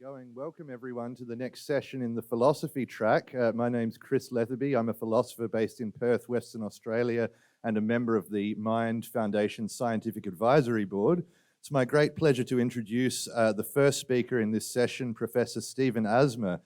Going. Welcome everyone to the next session in the philosophy track. My name's Chris Leatherby. I'm a philosopher based in Perth, Western Australia, and a member of the Mind Foundation Scientific Advisory Board. It's my great pleasure to introduce the first speaker in this session, Professor Stephen Asma.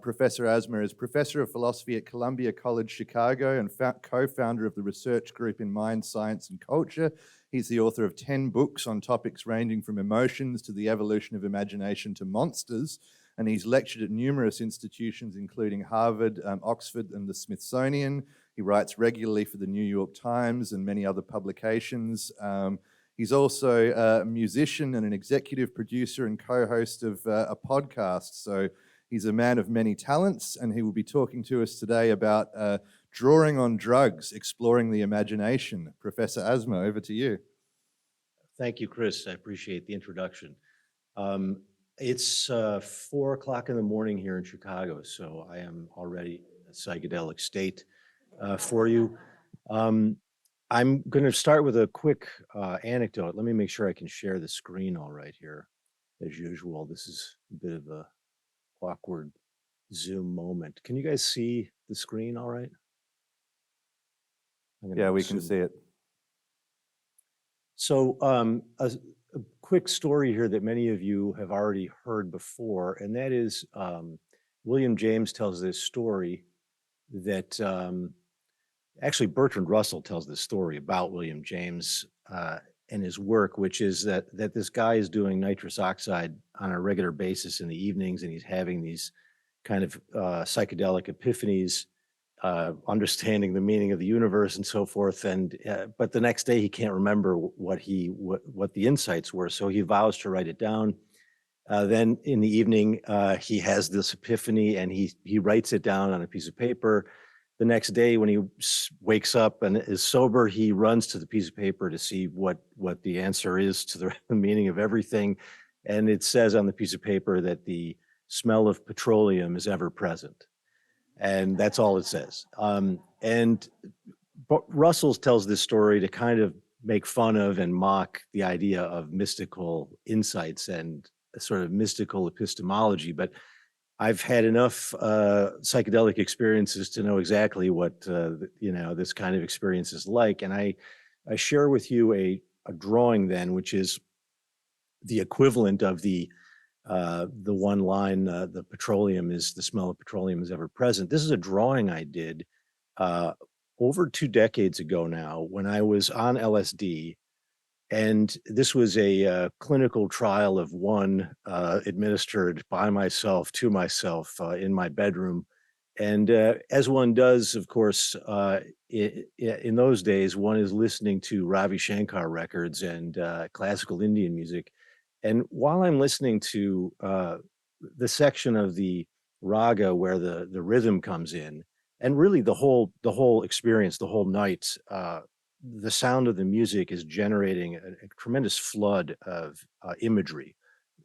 Professor Asma is Professor of Philosophy at Columbia College Chicago and co-founder of the research group in Mind, Science and Culture. He's the author of 10 books on topics ranging from emotions to the evolution of imagination to monsters, and he's lectured at numerous institutions including Harvard, Oxford and the Smithsonian. He writes regularly for the New York Times and many other publications. He's also a musician and an executive producer and co-host of a podcast. So he's a man of many talents, and he will be talking to us today about drawing on drugs, exploring the imagination. Professor Asma, over to you. Thank you, Chris. I appreciate the introduction. It's 4 o'clock in the morning here in Chicago, so I am already a psychedelic state for you. I'm going to start with a quick anecdote. Let me make sure I can share the screen all right here. As usual, this is a bit of a awkward Zoom moment. Can you guys see the screen all right? Yeah, we can see it. So a quick story here that many of you have already heard before, and that is William James tells this story that actually Bertrand Russell tells this story about William James and his work, which is that this guy is doing nitrous oxide on a regular basis in the evenings, and he's having these kind of psychedelic epiphanies, understanding the meaning of the universe and so forth. And but the next day he can't remember what the insights were, so he vows to write it down. Then in the evening he has this epiphany and he writes it down on a piece of paper. The next day when he wakes up and is sober, he runs to the piece of paper to see what the answer is to the meaning of everything. And it says on the piece of paper that the smell of petroleum is ever present. And that's all it says. And Russell tells this story to kind of make fun of and mock the idea of mystical insights and sort of mystical epistemology. But I've had enough psychedelic experiences to know exactly what this kind of experience is like. And I share with you a drawing then, which is the equivalent of the one line, the smell of petroleum is ever present. This is a drawing I did over 2 decades ago now when I was on LSD. And this was a clinical trial of one administered by myself to myself in my bedroom. And as one does, of course, in those days, one is listening to Ravi Shankar records and classical Indian music. And while I'm listening to the section of the raga where the rhythm comes in, and really the whole experience, the whole night, the sound of the music is generating a tremendous flood of imagery.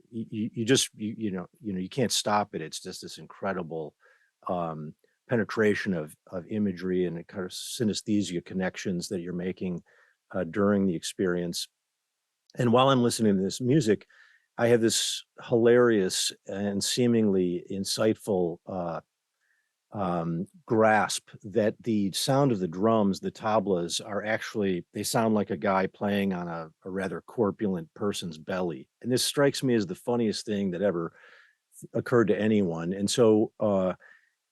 You can't stop it. It's just this incredible penetration of imagery and kind of synesthesia connections that you're making during the experience. And while I'm listening to this music, I have this hilarious and seemingly insightful grasp that the sound of the drums, the tablas, they sound like a guy playing on a rather corpulent person's belly. And this strikes me as the funniest thing that ever occurred to anyone. And so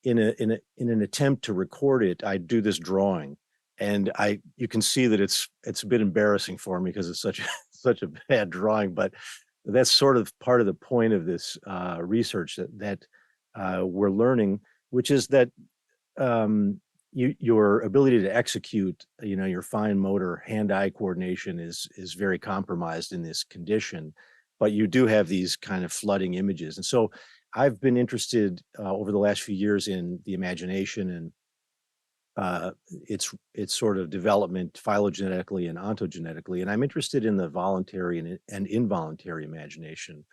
in an attempt to record it, I do this drawing. And you can see that it's a bit embarrassing for me because it's such a bad drawing, but that's sort of part of the point of this research that we're learning, which is that your ability to execute, your fine motor hand-eye coordination is very compromised in this condition, but you do have these kind of flooding images. And so I've been interested over the last few years in the imagination and its sort of development phylogenetically and ontogenetically, and I'm interested in the voluntary and involuntary imagination.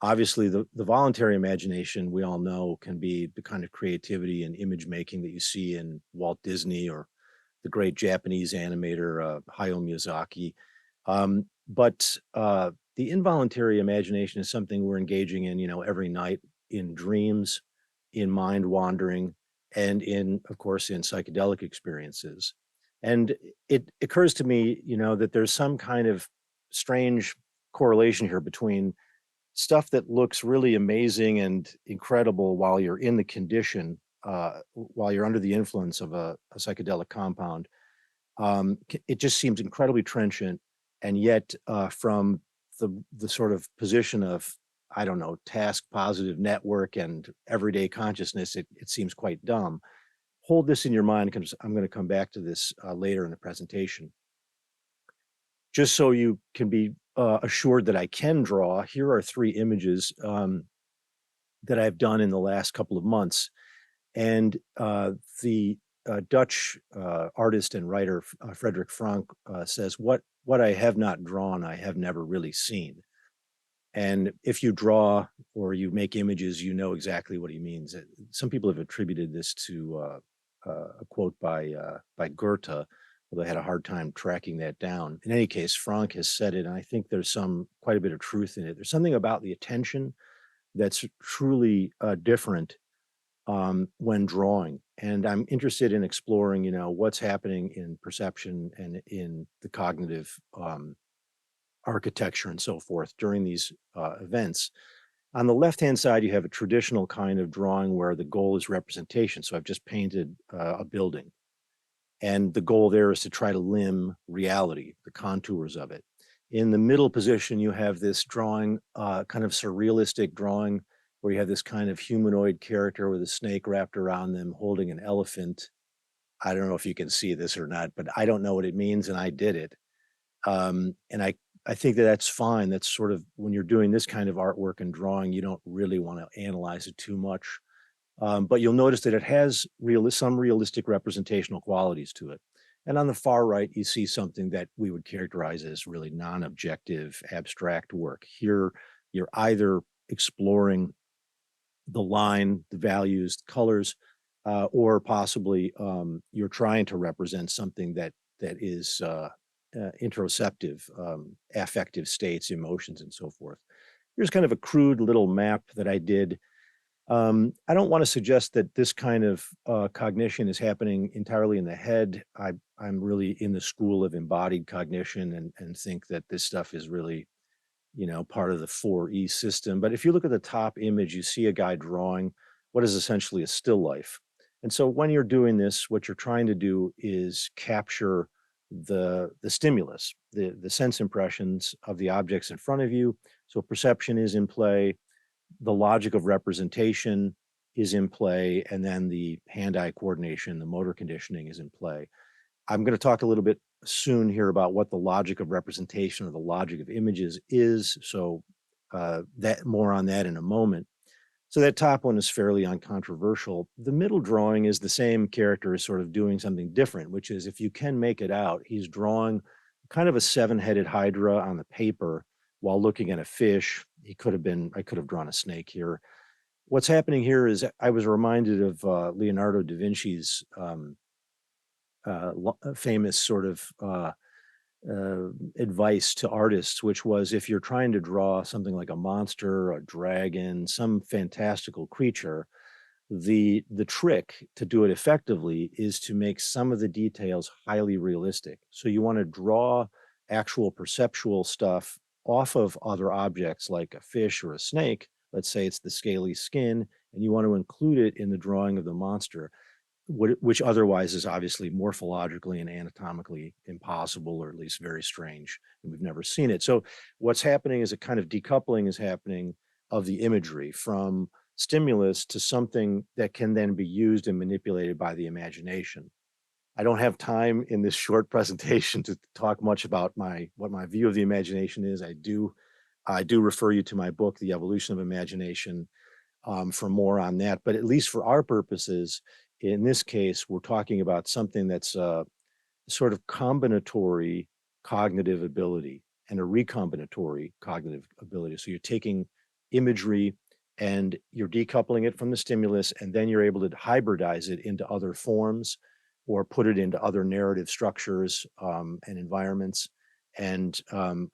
Obviously, the voluntary imagination, we all know, can be the kind of creativity and image making that you see in Walt Disney or the great Japanese animator Hayao Miyazaki. But the involuntary imagination is something we're engaging in, every night in dreams, in mind wandering, and of course, in psychedelic experiences. And it occurs to me, that there's some kind of strange correlation here between stuff that looks really amazing and incredible while you're in the condition, while you're under the influence of a psychedelic compound. It just seems incredibly trenchant, and yet from the sort of position of, I don't know, task positive network and everyday consciousness, it seems quite dumb. Hold this in your mind, because I'm going to come back to this later in the presentation. Just so you can be assured that I can draw, here are 3 images that I've done in the last couple of months. And the Dutch artist and writer Frederick Frank says, what I have not drawn, I have never really seen. And if you draw or you make images, you know exactly what he means. Some people have attributed this to a quote by Goethe, although I had a hard time tracking that down. In any case, Frank has said it, and I think there's quite a bit of truth in it. There's something about the attention that's truly different when drawing. And I'm interested in exploring, what's happening in perception and in the cognitive architecture and so forth during these events. On the left-hand side, you have a traditional kind of drawing where the goal is representation. So I've just painted a building, and the goal there is to try to limn reality, the contours of it. In the middle position, you have this drawing, kind of surrealistic drawing, where you have this kind of humanoid character with a snake wrapped around them holding an elephant. I don't know if you can see this or not, but I don't know what it means, and I did it. And I think that's fine. That's sort of, when you're doing this kind of artwork and drawing, you don't really want to analyze it too much. But you'll notice that it has some realistic representational qualities to it. And on the far right, you see something that we would characterize as really non-objective, abstract work. Here, you're either exploring the line, the values, the colors, or possibly you're trying to represent something that is interoceptive, affective states, emotions, and so forth. Here's kind of a crude little map that I did. I don't want to suggest that this kind of cognition is happening entirely in the head. I'm really in the school of embodied cognition and think that this stuff is really, part of the 4E system. But if you look at the top image, you see a guy drawing what is essentially a still life. And so when you're doing this, what you're trying to do is capture the stimulus, the sense impressions of the objects in front of you. So perception is in play, the logic of representation is in play, and then the hand-eye coordination, the motor conditioning is in play. I'm going to talk a little bit soon here about what the logic of representation or the logic of images is. So that more on that in a moment. So that top one is fairly uncontroversial. The middle drawing is the same character is sort of doing something different, which is, if you can make it out, he's drawing kind of a 7-headed hydra on the paper while looking at a fish. I could have drawn a snake here. What's happening here is I was reminded of Leonardo da Vinci's famous sort of advice to artists, which was, if you're trying to draw something like a monster, a dragon, some fantastical creature, the trick to do it effectively is to make some of the details highly realistic. So you want to draw actual perceptual stuff off of other objects like a fish or a snake. Let's say it's the scaly skin, and you want to include it in the drawing of the monster, which otherwise is obviously morphologically and anatomically impossible, or at least very strange, and we've never seen it. So what's happening is a kind of decoupling is happening of the imagery from stimulus to something that can then be used and manipulated by the imagination. I don't have time in this short presentation to talk much about what my view of the imagination is. I do refer you to my book, The Evolution of Imagination, for more on that. But at least for our purposes, in this case, we're talking about something that's a sort of combinatory cognitive ability and a recombinatory cognitive ability. So you're taking imagery and you're decoupling it from the stimulus, and then you're able to hybridize it into other forms or put it into other narrative structures and environments. And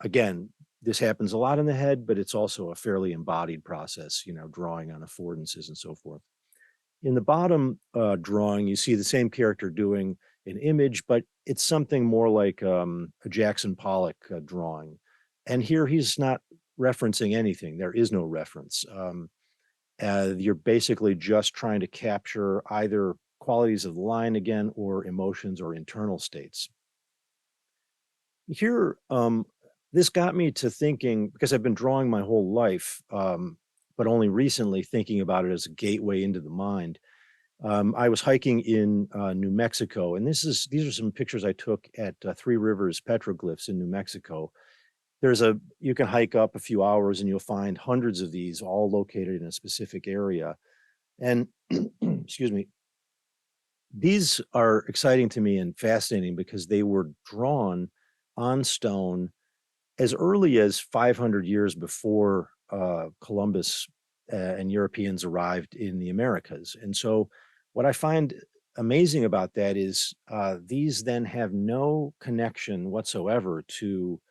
again, This happens a lot in the head, but it's also a fairly embodied process, drawing on affordances and so forth. In the bottom drawing, you see the same character doing an image, but it's something more like a Jackson Pollock drawing. And here he's not referencing anything. There is no reference. You're basically just trying to capture either qualities of the line again or emotions or internal states. Here, this got me to thinking, because I've been drawing my whole life, but only recently thinking about it as a gateway into the mind. I was hiking in New Mexico, and these are some pictures I took at Three Rivers Petroglyphs in New Mexico. You can hike up a few hours and you'll find hundreds of these all located in a specific area. And excuse me, these are exciting to me and fascinating because they were drawn on stone as early as 500 years before Columbus and Europeans arrived in the Americas. And so what I find amazing about that is these then have no connection whatsoever to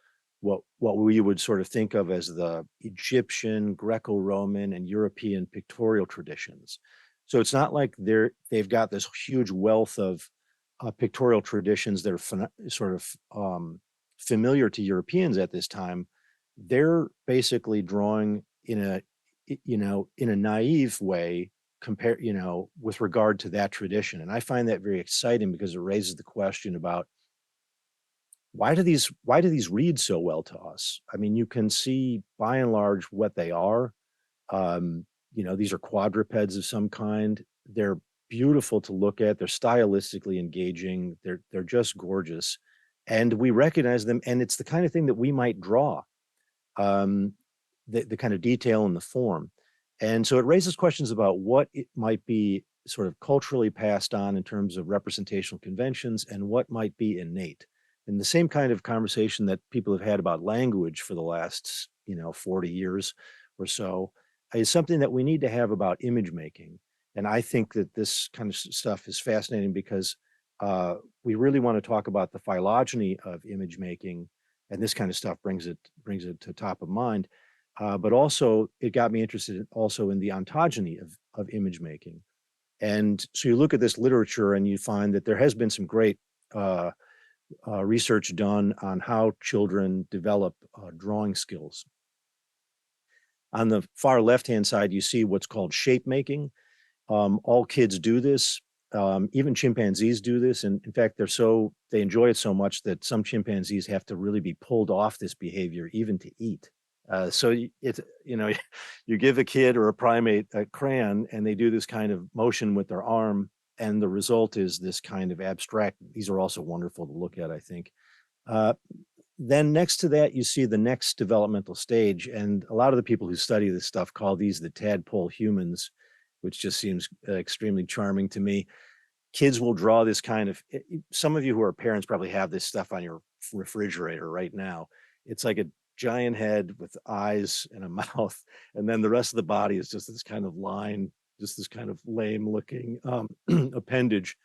what we would sort of think of as the Egyptian, Greco-Roman, and European pictorial traditions. So it's not like they've got this huge wealth of pictorial traditions that are sort of familiar to Europeans at this time. They're basically drawing in a naive way with regard to that tradition. And I find that very exciting because it raises the question about why do these read so well to us? I mean, you can see by and large what they are. These are quadrupeds of some kind. They're beautiful to look at. They're stylistically engaging. They're just gorgeous. And we recognize them, and it's the kind of thing that we might draw, the kind of detail in the form. And so it raises questions about what it might be sort of culturally passed on in terms of representational conventions and what might be innate. And the same kind of conversation that people have had about language for the last, 40 years or so is something that we need to have about image making. And I think that this kind of stuff is fascinating because we really want to talk about the phylogeny of image making, and this kind of stuff brings it to top of mind. But also, it got me interested also in the ontogeny of image making. And so you look at this literature and you find that there has been some great research done on how children develop drawing skills. On the far left-hand side, you see what's called shape making. All kids do this. Even chimpanzees do this. And in fact, they enjoy it so much that some chimpanzees have to really be pulled off this behavior even to eat. So you give a kid or a primate a crayon and they do this kind of motion with their arm, and the result is this kind of abstract. These are also wonderful to look at, I think. Then next to that, you see the next developmental stage. And a lot of the people who study this stuff call these the tadpole humans, which just seems extremely charming to me. Kids will draw this kind of, some of you who are parents probably have this stuff on your refrigerator right now. It's like a giant head with eyes and a mouth. And then the rest of the body is just this kind of line, just this kind of lame looking appendage.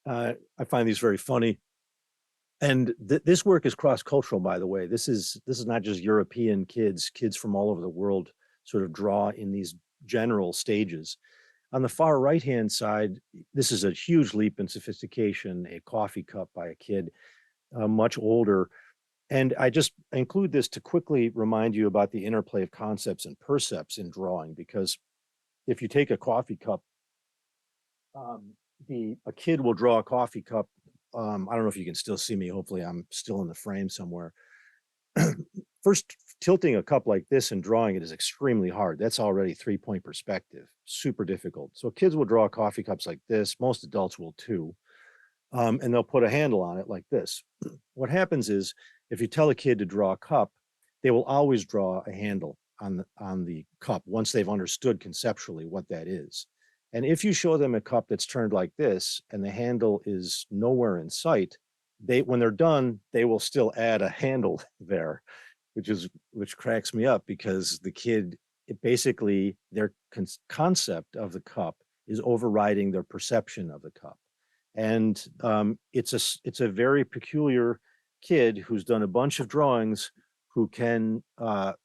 I find these very funny. And this work is cross-cultural, by the way. This is not just European kids from all over the world sort of draw in these general stages. On the far right-hand side, this is a huge leap in sophistication, a coffee cup by a kid much older. And I just include this to quickly remind you about the interplay of concepts and percepts in drawing, because if you take a coffee cup, a kid will draw a coffee cup. I don't know if you can still see me. Hopefully I'm still in the frame somewhere. First, tilting a cup like this and drawing it is extremely hard. That's already 3-point perspective, super difficult. So kids will draw coffee cups like this. Most adults will too. And they'll put a handle on it like this. What happens is, if you tell a kid to draw a cup, they will always draw a handle on the cup once they've understood conceptually what that is. And if you show them a cup that's turned like this and the handle is nowhere in sight, when they're done, they will still add a handle there, which cracks me up, because the kid, basically their concept of the cup is overriding their perception of the cup. And it's a very peculiar kid who's done a bunch of drawings, who can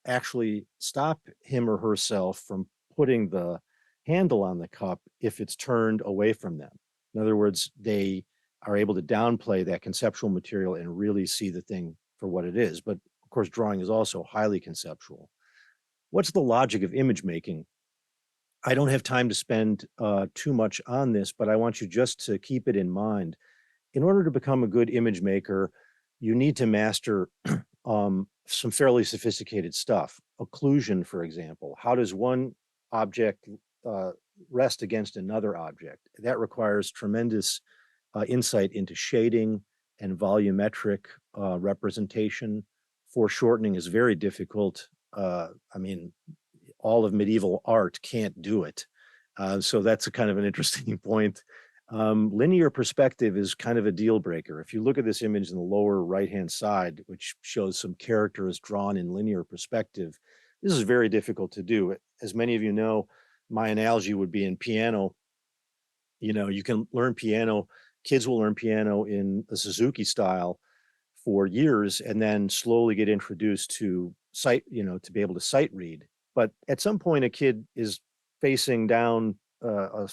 actually stop him or herself from putting the handle on the cup if it's turned away from them. In other words, they are able to downplay that conceptual material and really see the thing for what it is. But of course, drawing is also highly conceptual. What's the logic of image making? I don't have time to spend too much on this, but I want you just to keep it in mind. In order to become a good image maker, you need to master some fairly sophisticated stuff. Occlusion, for example. How does one object rest against another object? That requires tremendous insight into shading and volumetric representation. Foreshortening is very difficult. I mean, all of medieval art can't do it. So that's a kind of an interesting point. Linear perspective is kind of a deal breaker. If you look at this image in the lower right-hand side, which shows some characters drawn in linear perspective, this is very difficult to do. As many of you know, my analogy would be in piano. You know, you can learn piano, kids will learn piano in the Suzuki style for years and then slowly get introduced to sight, you know, to be able to sight read. But at some point, a kid is facing down a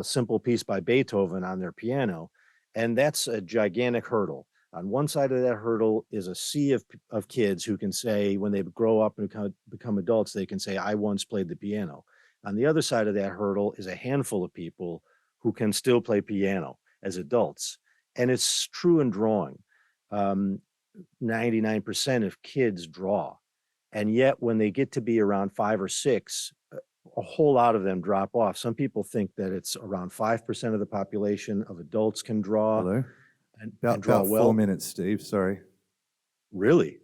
simple piece by Beethoven on their piano, and that's a gigantic hurdle. On one side of that hurdle is a sea of kids who can say, when they grow up and become adults, they can say, I once played the piano. On the other side of that hurdle is a handful of people who can still play piano as adults. And it's true in drawing. 99% of kids draw. And yet when they get to be around 5 or 6, a whole lot of them drop off. Some people think that it's around 5% of the population of adults can draw. Hello. And draw about well. 4 minutes, Steve. Sorry. Really?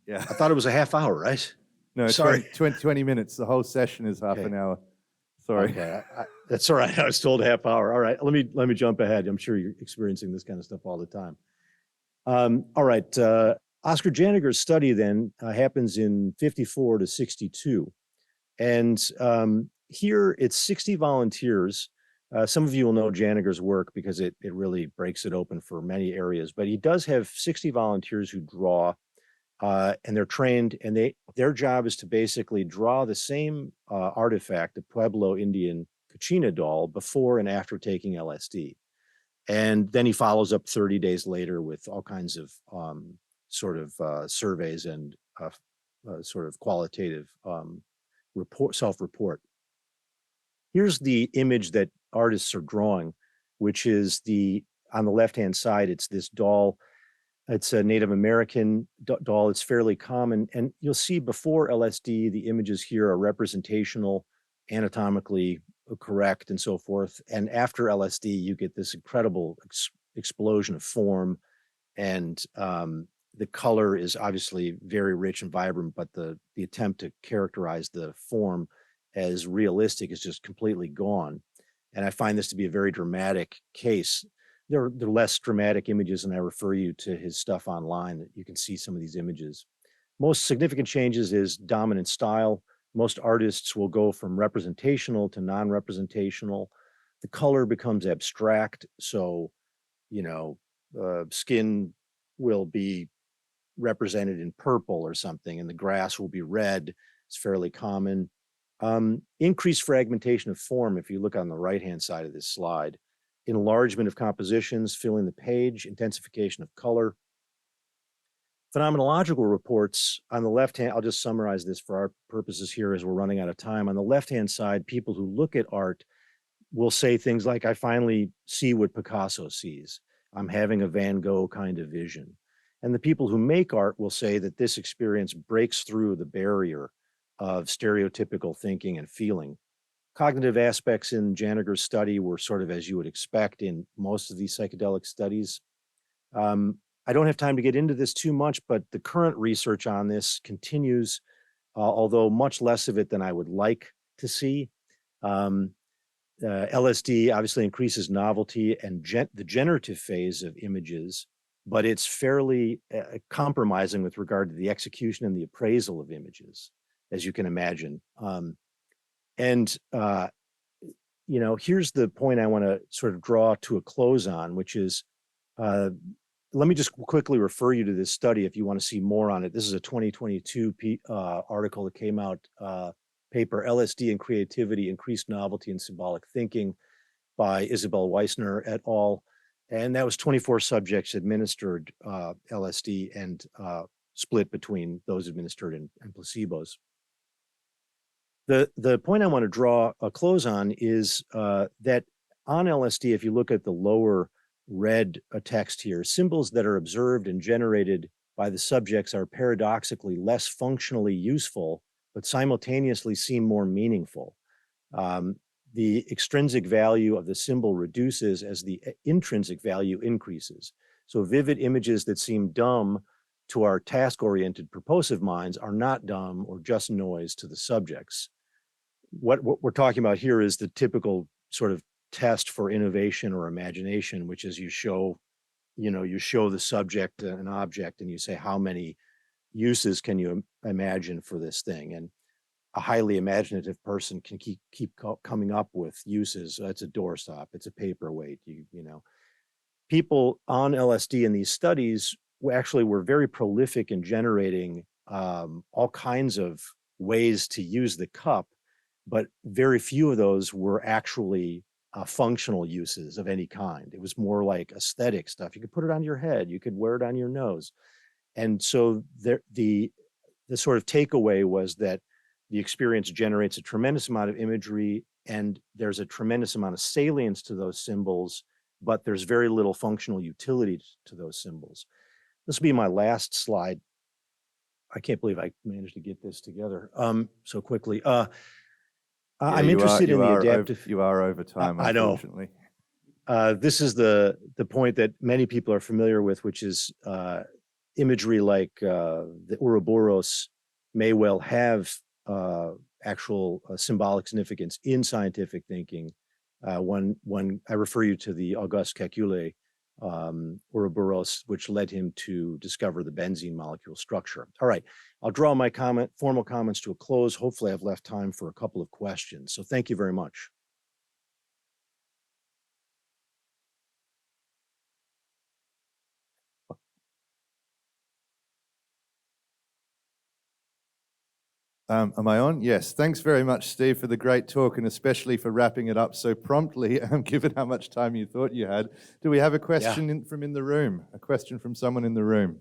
Yeah. I thought it was a half hour, right? No, Sorry. 20 minutes. The whole session is half an hour. Sorry. Okay, that's all right. I was told a half hour. All right, let me jump ahead. I'm sure you're experiencing this kind of stuff all the time. All right, Oscar Janiger's study then happens in 54 to 62. And here it's 60 volunteers. Some of you will know Janiger's work because it really breaks it open for many areas, but he does have 60 volunteers who draw, and they're trained, and their job is to basically draw the same artifact, the Pueblo Indian Kachina doll, before and after taking LSD. And then he follows up 30 days later with all kinds of surveys and sort of qualitative self-report. Here's the image that artists are drawing, which is on the left-hand side, it's this doll. It's a Native American doll. It's fairly common. And you'll see before LSD, the images here are representational, anatomically correct, and so forth. And after LSD, you get this incredible explosion of form. And the color is obviously very rich and vibrant, but the attempt to characterize the form as realistic is just completely gone. And I find this to be a very dramatic case. There are less dramatic images, and I refer you to his stuff online that you can see some of these images. Most significant changes is dominant style. Most artists will go from representational to non-representational. The color becomes abstract. So, you know, skin will be represented in purple or something, and the grass will be red. It's fairly common. Increased fragmentation of form, if you look on the right-hand side of this slide. Enlargement of compositions, filling the page, intensification of color. Phenomenological reports on the left hand, I'll just summarize this for our purposes here as we're running out of time. On the left-hand side, people who look at art will say things like, I finally see what Picasso sees. I'm having a Van Gogh kind of vision. And the people who make art will say that this experience breaks through the barrier of stereotypical thinking and feeling. Cognitive aspects in Janiger's study were sort of as you would expect in most of these psychedelic studies. I don't have time to get into this too much, but the current research on this continues, although much less of it than I would like to see. LSD obviously increases novelty and the generative phase of images, but it's fairly compromising with regard to the execution and the appraisal of images, as you can imagine. You know, here's the point I want to sort of draw to a close on, which is let me just quickly refer you to this study if you want to see more on it. This is a 2022 article that came out, paper, LSD and Creativity, Increased Novelty in Symbolic Thinking by Isabel Weissner et al. And that was 24 subjects administered LSD and split between those administered and placebos. The point I want to draw a close on is that on LSD, if you look at the lower red text here, symbols that are observed and generated by the subjects are paradoxically less functionally useful, but simultaneously seem more meaningful. The extrinsic value of the symbol reduces as the intrinsic value increases. So vivid images that seem dumb to our task-oriented purposive minds are not dumb or just noise to the subjects. What we're talking about here is the typical sort of test for innovation or imagination, which is you show the subject an object and you say, how many uses can you imagine for this thing? And a highly imaginative person can keep coming up with uses. It's a doorstop, it's a paperweight, People on LSD in these studies actually were very prolific in generating all kinds of ways to use the cup, but very few of those were actually functional uses of any kind. It was more like aesthetic stuff. You could put it on your head, you could wear it on your nose. And so the sort of takeaway was that the experience generates a tremendous amount of imagery and there's a tremendous amount of salience to those symbols, but there's very little functional utility to those symbols. This will be my last slide. I can't believe I managed to get this together so quickly. I'm interested in the adaptive. You are over time, unfortunately. I know. This is the point that many people are familiar with, which is imagery like the Ouroboros may well have actual symbolic significance in scientific thinking. When I refer you to the Auguste Kekule Ouroboros, which led him to discover the benzene molecule structure. All right, I'll draw my formal comments to a close. Hopefully I've left time for a couple of questions. So thank you very much. Am I on? Yes. Thanks very much, Steve, for the great talk and especially for wrapping it up so promptly, given how much time you thought you had. Do we have a question from in the room? A question from someone in the room?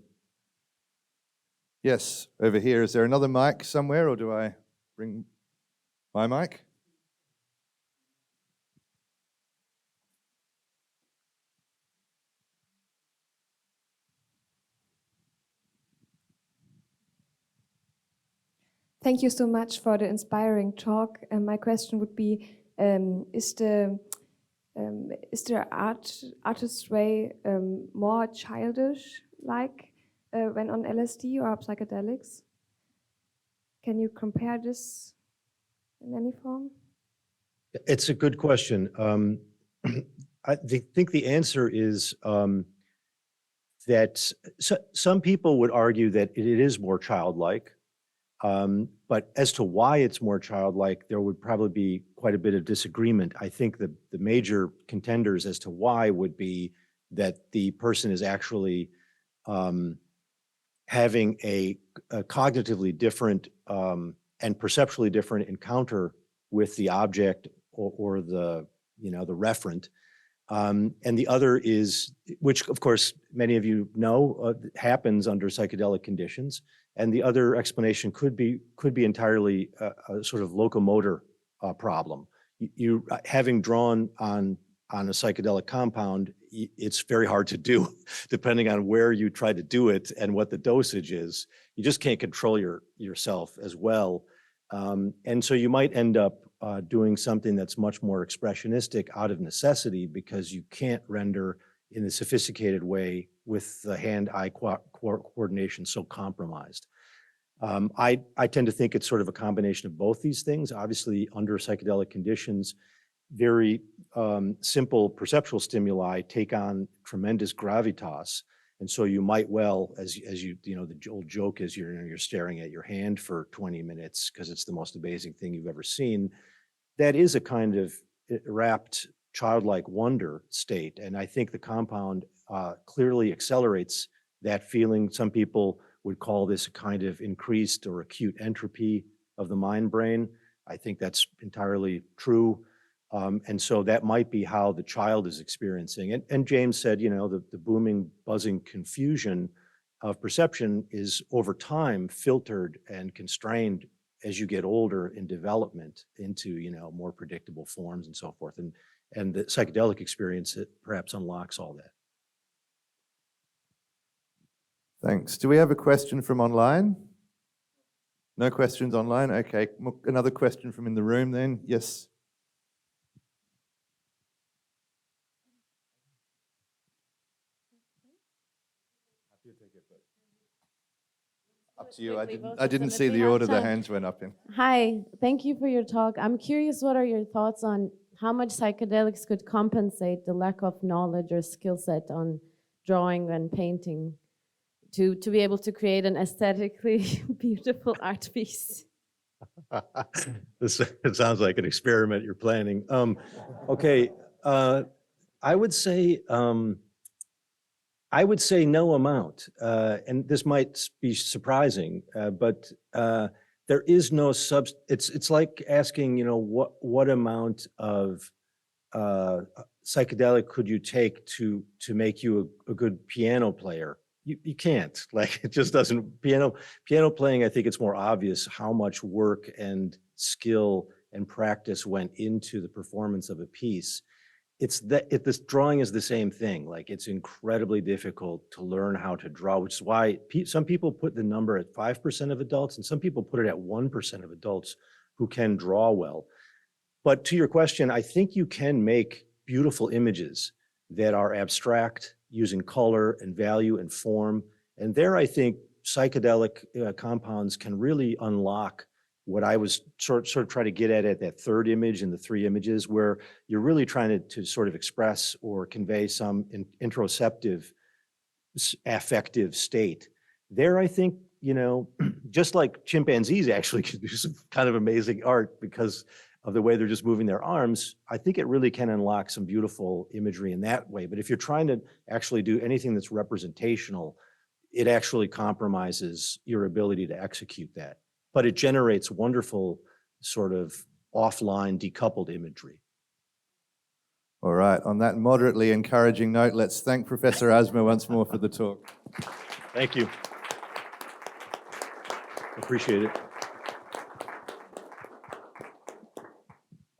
Yes, over here. Is there another mic somewhere, or do I bring my mic? Thank you so much for the inspiring talk. My question would be, is the artist's way more childish-like when on LSD or psychedelics? Can you compare this in any form? It's a good question. I think the answer is that some people would argue that it is more childlike. But as to why it's more childlike, there would probably be quite a bit of disagreement. I think the major contenders as to why would be that the person is actually having a cognitively different and perceptually different encounter with the object or the referent. And the other is, which of course many of you know, happens under psychedelic conditions. And the other explanation could be entirely a sort of locomotor problem. You having drawn on a psychedelic compound, it's very hard to do, depending on where you try to do it and what the dosage is. You just can't control yourself as well. And so you might end up doing something that's much more expressionistic out of necessity because you can't render in a sophisticated way with the hand-eye coordination so compromised. I tend to think it's sort of a combination of both these things. Obviously, under psychedelic conditions, very simple perceptual stimuli take on tremendous gravitas. And so you might well, as you the old joke is you're staring at your hand for 20 minutes because it's the most amazing thing you've ever seen. That is a kind of rapt childlike wonder state. And I think the compound clearly accelerates that feeling. Some people would call this a kind of increased or acute entropy of the mind brain. I think that's entirely true. And so that might be how the child is experiencing. And James said, you know, the booming, buzzing confusion of perception is over time filtered and constrained as you get older in development into, you know, more predictable forms and so forth. And the psychedelic experience, it perhaps unlocks all that. Thanks. Do we have a question from online? No questions online? Okay. Another question from in the room then? Yes. Up to you. I didn't see the order the hands went up in. Hi, thank you for your talk. I'm curious, what are your thoughts on how much psychedelics could compensate the lack of knowledge or skill set on drawing and painting to be able to create an aesthetically beautiful art piece? It sounds like an experiment you're planning. Okay, I would say no amount, and this might be surprising, but there is no it's like asking, you know, what amount of psychedelic could you take to make you a good piano player? You can't. Like, it just doesn't. Piano playing, I think it's more obvious how much work and skill and practice went into the performance of a piece. This drawing is the same thing. Like, it's incredibly difficult to learn how to draw, which is why some people put the number at 5% of adults, and some people put it at 1% of adults who can draw well. But to your question, I think you can make beautiful images that are abstract, using color and value and form. And there, I think psychedelic compounds can really unlock what I was sort of trying to get at that third image and the three images, where you're really trying to sort of express or convey some interoceptive, affective state. There, I think, you know, just like chimpanzees actually can do some kind of amazing art because of the way they're just moving their arms, I think it really can unlock some beautiful imagery in that way. But if you're trying to actually do anything that's representational, it actually compromises your ability to execute that. But it generates wonderful sort of offline decoupled imagery. All right. On that moderately encouraging note, let's thank Professor Asma once more for the talk. Thank you. Appreciate it.